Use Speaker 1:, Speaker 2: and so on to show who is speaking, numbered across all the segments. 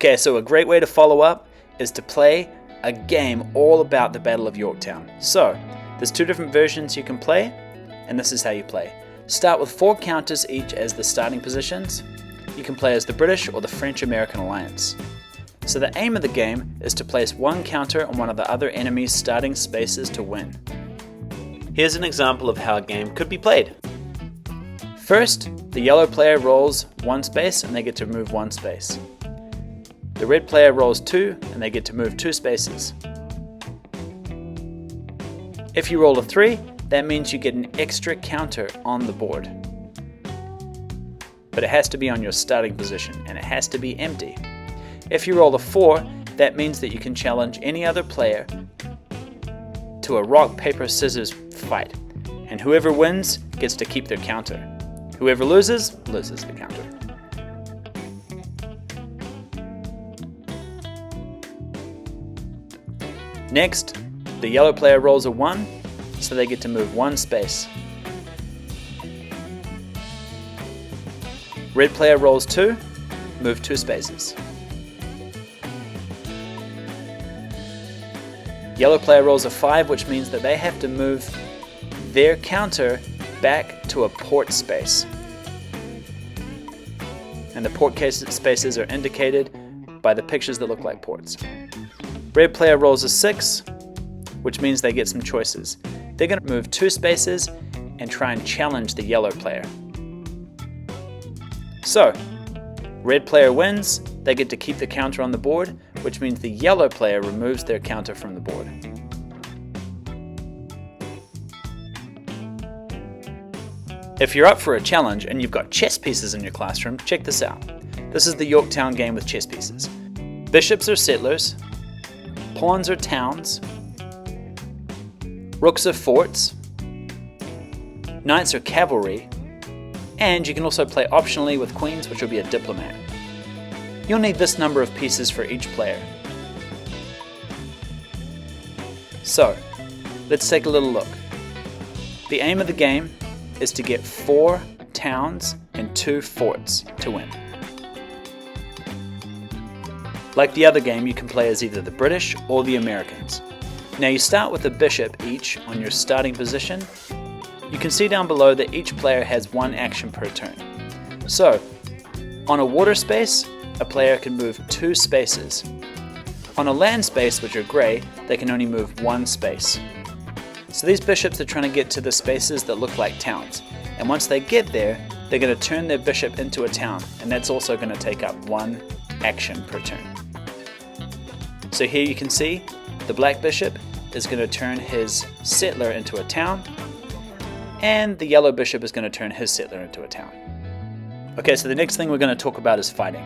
Speaker 1: Okay, so a great way to follow up is to play a game all about the Battle of Yorktown. So, there's 2 different versions you can play, and this is how you play. Start with 4 counters each as the starting positions. You can play as the British or the French-American alliance. So the aim of the game is to place 1 counter on one of the other enemy's starting spaces to win.
Speaker 2: Here's an example of how a game could be played.
Speaker 1: First, the yellow player rolls 1 space and they get to move 1 space. The red player rolls 2 and they get to move 2 spaces. If you roll a 3, that means you get an extra counter on the board. But it has to be on your starting position and it has to be empty. If you roll a 4, that means that you can challenge any other player to a rock, paper, scissors fight. And whoever wins gets to keep their counter. Whoever loses, loses the counter. Next, the yellow player rolls a 1, so they get to move 1 space. Red player rolls 2, move 2 spaces. Yellow player rolls a 5, which means that they have to move their counter back to a port space. And the port spaces are indicated by the pictures that look like ports. Red player rolls a 6, which means they get some choices. They're going to move 2 spaces and try and challenge the yellow player. So, red player wins, they get to keep the counter on the board, which means the yellow player removes their counter from the board. If you're up for a challenge and you've got chess pieces in your classroom, check this out. This is the Yorktown game with chess pieces. Bishops are settlers, pawns are towns, rooks are forts, knights are cavalry, and you can also play optionally with queens, which will be a diplomat. You'll need this number of pieces for each player. So, let's take a little look. The aim of the game is to get 4 towns and 2 forts to win. Like the other game, you can play as either the British or the Americans. Now you start with a bishop each on your starting position. You can see down below that each player has 1 action per turn. So, on a water space, a player can move 2 spaces. On a land space, which are grey, they can only move 1 space. So these bishops are trying to get to the spaces that look like towns. And once they get there, they're going to turn their bishop into a town, and that's also going to take up 1 action per turn. So here you can see the black bishop is going to turn his settler into a town, and the yellow bishop is going to turn his settler into a town. Okay, so the next thing we're going to talk about is fighting.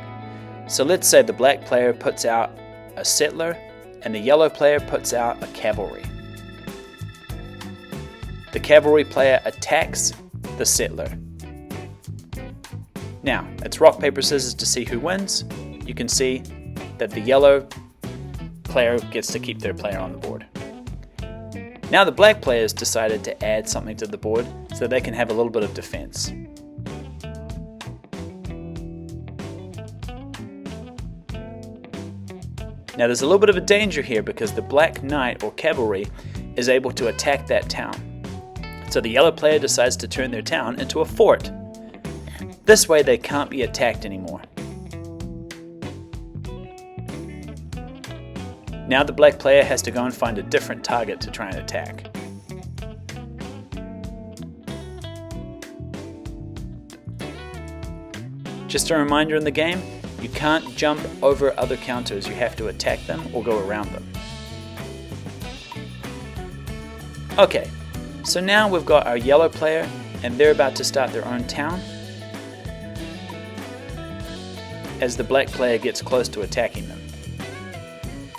Speaker 1: So let's say the black player puts out a settler and the yellow player puts out a cavalry. The cavalry player attacks the settler. Now, it's rock, paper, scissors to see who wins. You can see that the yellow player gets to keep their player on the board. Now the black players decided to add something to the board so they can have a little bit of defense. Now there's a little bit of a danger here because the black knight or cavalry is able to attack that town. So the yellow player decides to turn their town into a fort. This way they can't be attacked anymore. Now the black player has to go and find a different target to try and attack. Just a reminder in the game, you can't jump over other counters, you have to attack them or go around them. Okay, so now we've got our yellow player and they're about to start their own town as the black player gets close to attacking them.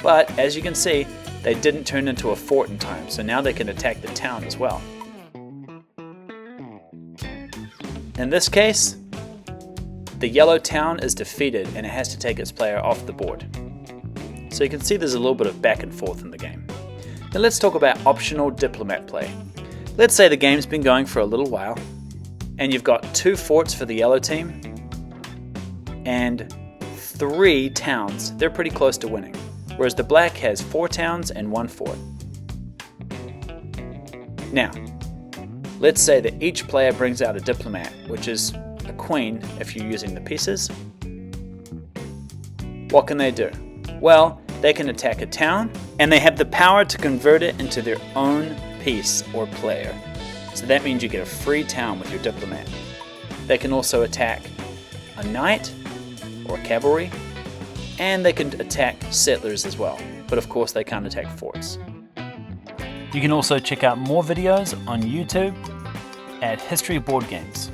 Speaker 1: But as you can see, they didn't turn into a fort in time, so now they can attack the town as well. In this case, the yellow town is defeated and it has to take its player off the board. So you can see there's a little bit of back and forth in the game. Now let's talk about optional diplomat play. Let's say the game's been going for a little while and you've got 2 forts for the yellow team and 3 towns, they're pretty close to winning, whereas the black has 4 towns and 1 fort. Now, let's say that each player brings out a diplomat, which is a queen if you're using the pieces. What can they do? Well, they can attack a town, and they have the power to convert it into their own piece or player. So that means you get a free town with your diplomat. They can also attack a knight or cavalry, and they can attack settlers as well. But of course they can't attack forts. You can also check out more videos on YouTube at History Board Games.